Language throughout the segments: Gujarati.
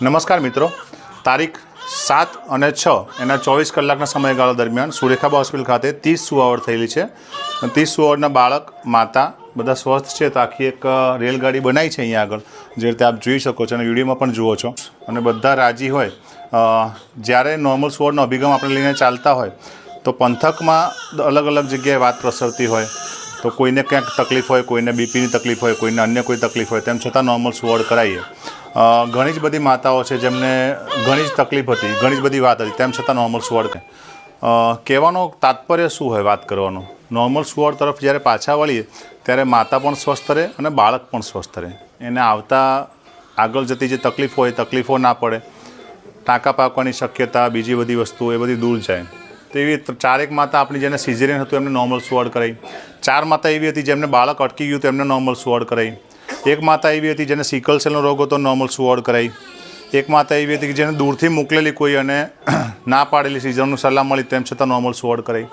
નમસ્કાર મિત્રો, તારીખ 7 અને 6 એના 24 કલાકના સમયગાળા દરમિયાન સુરેખાબા હોસ્પિટલ ખાતે 30 સુવાવડ થયેલી છે. 30 સુવાવડના બાળક, માતા બધા સ્વસ્થ છે. તો આખી એક રેલગાડી બનાવી છે અહીંયા આગળ, જે રીતે આપ જોઈ શકો છો અને વિડીયોમાં પણ જુઓ છો. અને બધા રાજી હોય. જ્યારે નોર્મલ સુવાવડનો અભિગમ આપણે લઈને ચાલતા હોય તો પંથકમાં અલગ અલગ જગ્યાએ વાત પ્રસરતી હોય. તો કોઈને ક્યાંક તકલીફ હોય, કોઈને બીપીની તકલીફ હોય, કોઈને અન્ય કોઈ તકલીફ હોય, તેમ છતાં નોર્મલ સુવાવડ કરાવીએ. ઘણી જ બધી માતાઓ છે જેમને ઘણી જ તકલીફ હતી, ઘણી જ બધી વાત હતી, તેમ છતાં નોર્મલ સુવાવડ કહેવાનો તાત્પર્ય શું હોય વાત કરવાનો? નોર્મલ સુવાવડ તરફ જ્યારે પાછા વળીએ ત્યારે માતા પણ સ્વસ્થ રહે અને બાળક પણ સ્વસ્થ રહે. એને આવતા આગળ જતી જે તકલીફ હોય, તકલીફો ના પડે, ટાંકા પાકવાની શક્યતા, બીજી બધી વસ્તુઓ એ બધી દૂર જાય. તેવી 4 માતા આપણી જેને સિઝેરિયન હતું એમને નોર્મલ સુવાવડ કરાવી. 4 માતા એવી હતી જેમને બાળક અટકી ગયું તો એમને નોર્મલ સુવાવડ કરાવી. 1 માતા એવી હતી જેને સિકલ સેલનો રોગ હતો, નોર્મલ સુવાવડ કરાવી. 1 માતા એવી હતી કે જેને દૂરથી મોકલેલી કોઈ અને ના પાડેલી સિઝરનું સલાહ મળી તેમ છતાં નોર્મલ સુવાવડ કરાવી.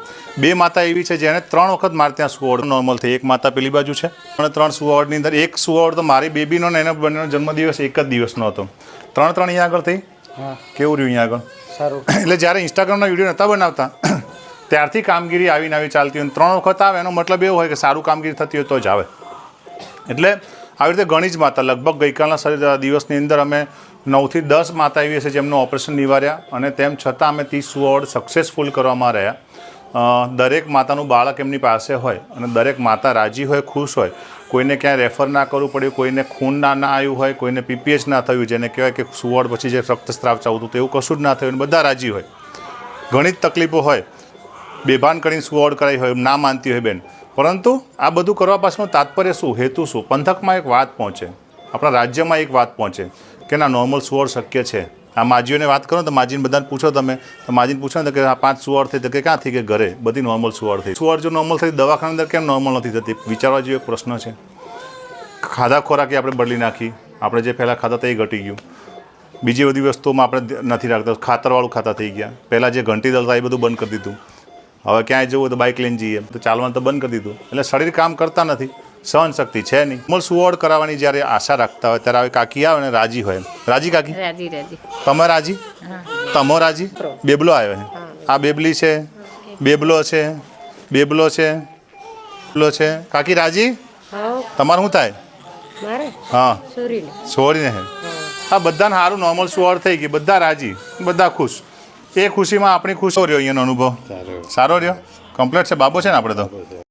2 માતા એવી છે જેને 3 વખત મારે ત્યાં સુવાવડ નોર્મલ થઈ. 1 માતા પેલી બાજુ છે અને 3 સુવાવડની અંદર 1 સુવાવડ તો મારી બેબીનો ને એના બંનેનો જન્મદિવસ એક જ દિવસનો હતો. 3 અહીંયા આગળ થઈ. કેવું રહ્યું અહીંયા આગળ? સારું. એટલે જ્યારે ઇન્સ્ટાગ્રામના વિડીયો નહોતા બનાવતા ત્યારથી કામગીરી આવીને આવી ચાલતી હોય. 3 વખત આવે એનો મતલબ એવો હોય કે સારું કામગીરી થતી હોય તો જ આવે. એટલે આવી રીતે ઘણી જ માતા, લગભગ ગઈકાલના દિવસની અંદર અમે 9 થી 10 માતા એવી હશે જેમનું ઓપરેશન નિવાર્યા અને તેમ છતાં અમે 30 સુવાવડ સક્સેસફુલ કરવામાં રહ્યા. દરેક માતાનું બાળક એમની પાસે હોય અને દરેક માતા રાજી હોય, ખુશ હોય. કોઈને ક્યાંય રેફર ના કરવું પડ્યું, કોઈને ખૂન ના આવ્યું હોય, કોઈને પીપીએચ ના થયું, જેને કહેવાય કે સુવાવડ પછી જે રક્તસ્રાવ ચાલતું હતું એવું કશું જ ના થયું. બધા રાજી હોય. ઘણી જ તકલીફો હોય, બેભાન કરીને સુવાવડ કરાવી હોય, ના માનતી હોય બેન. પરંતુ આ બધું કરવા પાછળનું તાત્પર્ય શું, હેતુ શું? પંથકમાં એક વાત પહોંચે, આપણા રાજ્યમાં એક વાત પહોંચે કે ના, નોર્મલ સુવાવડ શક્ય છે. આ માજીઓને વાત કરો તો માજીને બધાને પૂછો તમે, તો માજીને પૂછો ને કે આ 5 સુવાવડ થઈ તો કે ક્યાં થઈ? કે ઘરે બધી નોર્મલ સુવાવડ થઈ. સુવાવડ જો નોર્મલ થઈ, દવાખાના અંદર કેમ નોર્મલ નથી થતી? વિચારવા જેવો એક પ્રશ્ન છે. ખાધા ખોરાકી આપણે બદલી નાખી. આપણે જે પહેલાં ખાતા હતા એ ઘટી ગયું. બીજી બધી વસ્તુઓમાં આપણે નથી રાખતા, ખાતરવાળું ખાતા થઈ ગયા. પહેલાં જે ઘંટી દળતા એ બધું બંધ કરી દીધું. હવે ક્યાંય જવું તો બાઇક લઈને જઈએ, તો ચાલવાનું તો બંધ કરી દીધું. એટલે શરીર કામ કરતા નથી, સહનશક્તિ છે નહીં. નોર્મલ સુવાવડ કરાવવાની જ્યારે આશા રાખતા હોય ત્યારે કાકી આવે ને રાજી હોય. રાજી કાકી? રાજી. તમે રાજી? તમો રાજી? બેબલો આવ્યો છે. આ બેબલી છે, બેબલો છે, બેબલો છે, બેબલો છે. કાકી રાજી? તમારું શું થાય? હા, છોડીને છે. આ બધાને સારું નોર્મલ સુવાવડ થઈ ગઈ, બધા રાજી, બધા ખુશ. એ ખુશીમાં આપણી ખુશી રહ્યો. અહીંયાનો અનુભવ સારો રહ્યો. કમ્પ્લીટ છે. બાબો છે ને આપણે તો